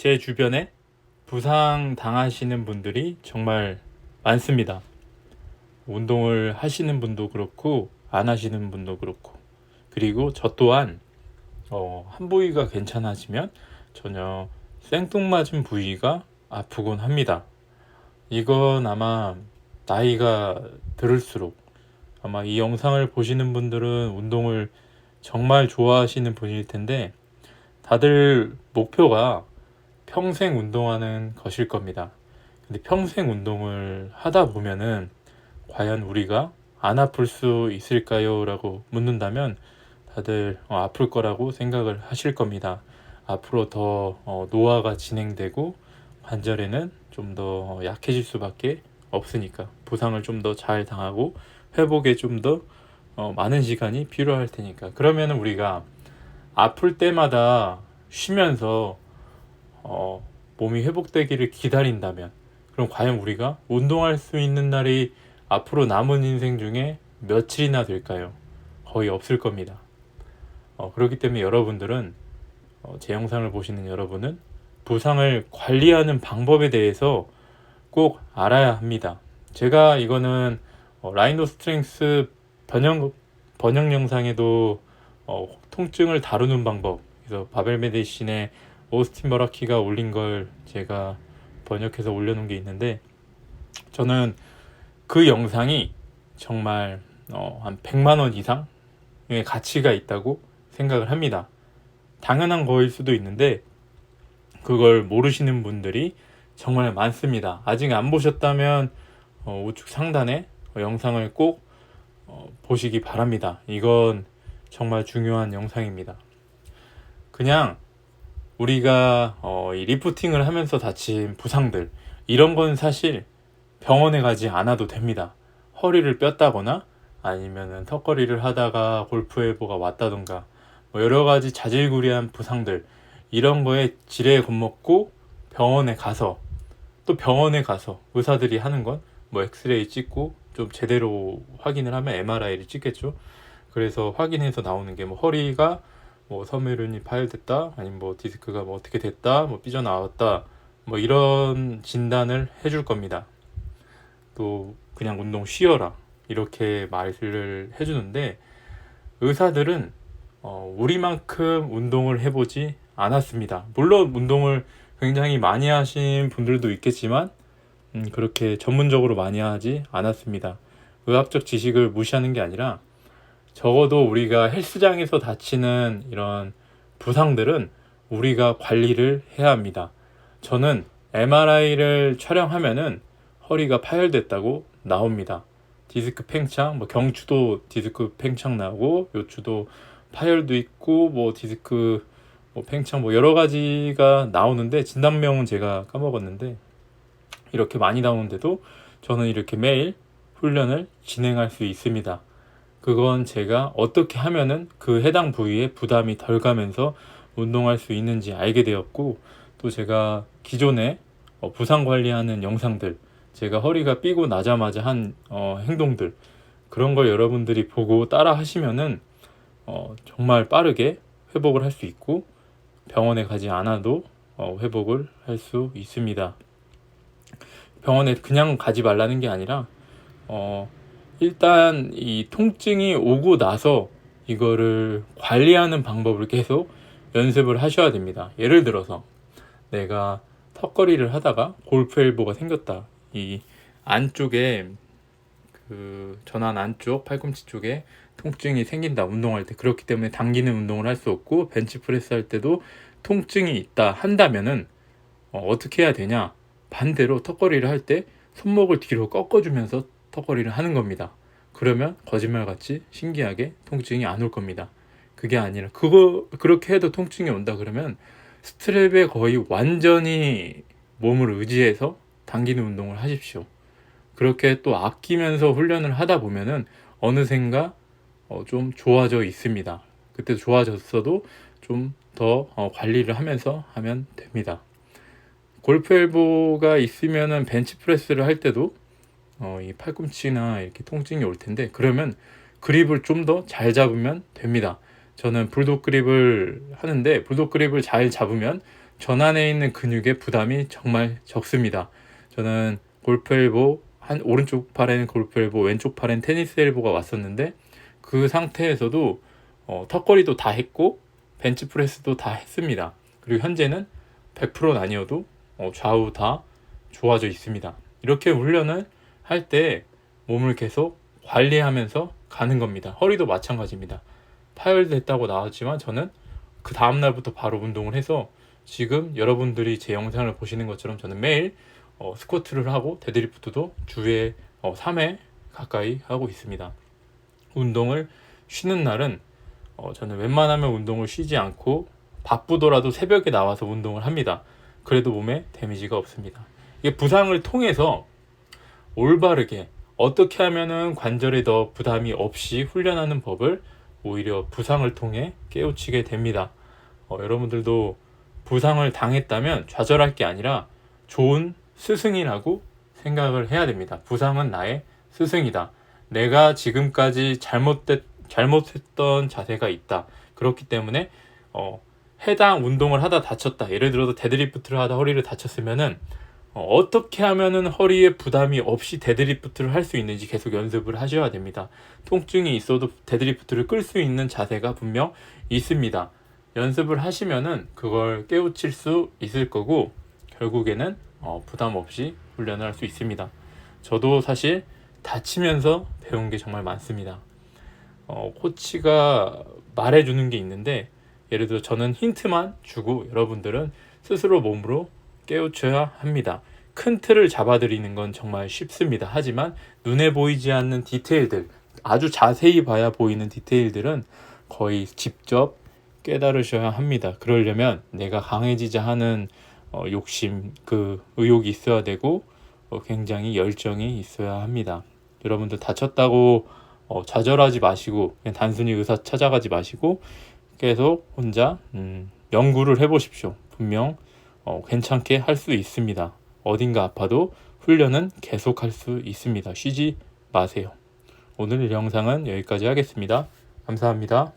제 주변에 부상 당하시는 분들이 정말 많습니다. 운동을 하시는 분도 그렇고 안 하시는 분도 그렇고, 그리고 저 또한 한 부위가 괜찮아지면 전혀 생뚱맞은 부위가 아프곤 합니다. 이건 아마 나이가 들을수록, 아마 이 영상을 보시는 분들은 운동을 정말 좋아하시는 분일 텐데, 다들 목표가 평생 운동하는 것일 겁니다. 근데 평생 운동을 하다 보면은 과연 우리가 안 아플 수 있을까요? 라고 묻는다면 다들 아플 거라고 생각을 하실 겁니다. 앞으로 더 노화가 진행되고 관절에는 좀 더 약해질 수밖에 없으니까, 부상을 좀 더 잘 당하고 회복에 좀 더 많은 시간이 필요할 테니까. 그러면 우리가 아플 때마다 쉬면서 몸이 회복되기를 기다린다면, 그럼 과연 우리가 운동할 수 있는 날이 앞으로 남은 인생 중에 며칠이나 될까요? 거의 없을 겁니다. 그렇기 때문에 여러분들은, 제 영상을 보시는 여러분은 부상을 관리하는 방법에 대해서 꼭 알아야 합니다. 제가 이거는 라이노 스트렝스 번역 영상에도 통증을 다루는 방법, 그래서 바벨 메디신의 오스틴 머라키가 올린 걸 제가 번역해서 올려놓은 게 있는데, 저는 그 영상이 정말 한 100만 원 이상의 가치가 있다고 생각을 합니다. 당연한 거일 수도 있는데 그걸 모르시는 분들이 정말 많습니다. 아직 안 보셨다면 우측 상단에 영상을 꼭 보시기 바랍니다. 이건 정말 중요한 영상입니다. 그냥 우리가 이 리프팅을 하면서 다친 부상들, 이런 건 사실 병원에 가지 않아도 됩니다. 허리를 뼈다거나 아니면은 턱걸이를 하다가 골프 엘보가 왔다던가, 여러 가지 자질구레한 부상들, 이런 거에 지레 겁먹고 병원에 가서, 또 병원에 가서 의사들이 하는 건 엑스레이 찍고 좀 제대로 확인을 하면 MRI를 찍겠죠. 그래서 확인해서 나오는 게 허리가 섬유륜이 파열됐다, 아니면 디스크가 어떻게 됐다, 삐져나왔다, 이런 진단을 해줄 겁니다. 또 그냥 운동 쉬어라, 이렇게 말을 해주는데, 의사들은 우리만큼 운동을 해보지 않았습니다. 물론 운동을 굉장히 많이 하신 분들도 있겠지만 그렇게 전문적으로 많이 하지 않았습니다. 의학적 지식을 무시하는 게 아니라, 적어도 우리가 헬스장에서 다치는 이런 부상들은 우리가 관리를 해야 합니다. 저는 MRI를 촬영하면은 허리가 파열됐다고 나옵니다. 디스크 팽창, 경추도 디스크 팽창 나고, 요추도 파열도 있고, 디스크 팽창, 여러 가지가 나오는데, 진단명은 제가 까먹었는데, 이렇게 많이 나오는데도 저는 이렇게 매일 훈련을 진행할 수 있습니다. 그건 제가 어떻게 하면은 그 해당 부위에 부담이 덜 가면서 운동할 수 있는지 알게 되었고, 또 제가 기존에 부상 관리하는 영상들, 제가 허리가 삐고 나자마자 한 행동들, 그런 걸 여러분들이 보고 따라 하시면은 정말 빠르게 회복을 할 수 있고, 병원에 가지 않아도 회복을 할 수 있습니다. 병원에 그냥 가지 말라는 게 아니라 일단 이 통증이 오고 나서 이거를 관리하는 방법을 계속 연습을 하셔야 됩니다. 예를 들어서 내가 턱걸이를 하다가 골프 엘보가 생겼다. 이 안쪽에, 그 전완 안쪽 팔꿈치 쪽에 통증이 생긴다, 운동할 때. 그렇기 때문에 당기는 운동을 할 수 없고, 벤치프레스 할 때도 통증이 있다 한다면은 어떻게 해야 되냐? 반대로 턱걸이를 할 때 손목을 뒤로 꺾어주면서 턱걸이를 하는 겁니다. 그러면 거짓말같이 신기하게 통증이 안 올 겁니다. 그게 아니라, 그렇게 해도 통증이 온다 그러면 스트랩에 거의 완전히 몸을 의지해서 당기는 운동을 하십시오. 그렇게 또 아끼면서 훈련을 하다 보면은 어느샌가 좀 좋아져 있습니다. 그때 좋아졌어도 좀 더 관리를 하면서 하면 됩니다. 골프 엘보가 있으면은 벤치프레스를 할 때도 이 팔꿈치나 이렇게 통증이 올 텐데, 그러면 그립을 좀 더 잘 잡으면 됩니다. 저는 불독 그립을 하는데, 불독 그립을 잘 잡으면 전환에 있는 근육의 부담이 정말 적습니다. 저는 골프 엘보, 한 오른쪽 팔에는 골프 엘보, 왼쪽 팔엔 테니스 엘보가 왔었는데 그 상태에서도 턱걸이도 다 했고 벤치프레스도 다 했습니다. 그리고 현재는 100%는 아니어도 좌우 다 좋아져 있습니다. 이렇게 훈련을 할 때 몸을 계속 관리하면서 가는 겁니다. 허리도 마찬가지입니다. 파열됐다고 나왔지만 저는 그 다음날부터 바로 운동을 해서 지금 여러분들이 제 영상을 보시는 것처럼 저는 매일 스쿼트를 하고 데드리프트도 주에 3회 가까이 하고 있습니다. 운동을 쉬는 날은 저는 웬만하면 운동을 쉬지 않고 바쁘더라도 새벽에 나와서 운동을 합니다. 그래도 몸에 데미지가 없습니다. 이게 부상을 통해서 올바르게 어떻게 하면은 관절에 더 부담이 없이 훈련하는 법을 오히려 부상을 통해 깨우치게 됩니다. 여러분들도 부상을 당했다면 좌절할 게 아니라 좋은 스승이라고 생각을 해야 됩니다. 부상은 나의 스승이다. 내가 지금까지 잘못했던 자세가 있다. 그렇기 때문에 해당 운동을 하다 다쳤다. 예를 들어서 데드리프트를 하다 허리를 다쳤으면은 어떻게 하면은 허리에 부담이 없이 데드리프트를 할 수 있는지 계속 연습을 하셔야 됩니다. 통증이 있어도 데드리프트를 끌 수 있는 자세가 분명 있습니다. 연습을 하시면은 그걸 깨우칠 수 있을 거고 결국에는 부담 없이 훈련을 할 수 있습니다. 저도 사실 다치면서 배운 게 정말 많습니다. 코치가 말해주는 게 있는데 예를 들어 저는 힌트만 주고 여러분들은 스스로 몸으로 깨우쳐야 합니다. 큰 틀을 잡아드리는 건 정말 쉽습니다. 하지만 눈에 보이지 않는 디테일들, 아주 자세히 봐야 보이는 디테일들은 거의 직접 깨달으셔야 합니다. 그러려면 내가 강해지자 하는 욕심, 그 의욕이 있어야 되고 굉장히 열정이 있어야 합니다. 여러분들 다쳤다고 좌절하지 마시고 그냥 단순히 의사 찾아가지 마시고 계속 혼자 연구를 해보십시오. 분명 괜찮게 할 수 있습니다. 어딘가 아파도 훈련은 계속 할 수 있습니다. 쉬지 마세요. 오늘 영상은 여기까지 하겠습니다. 감사합니다.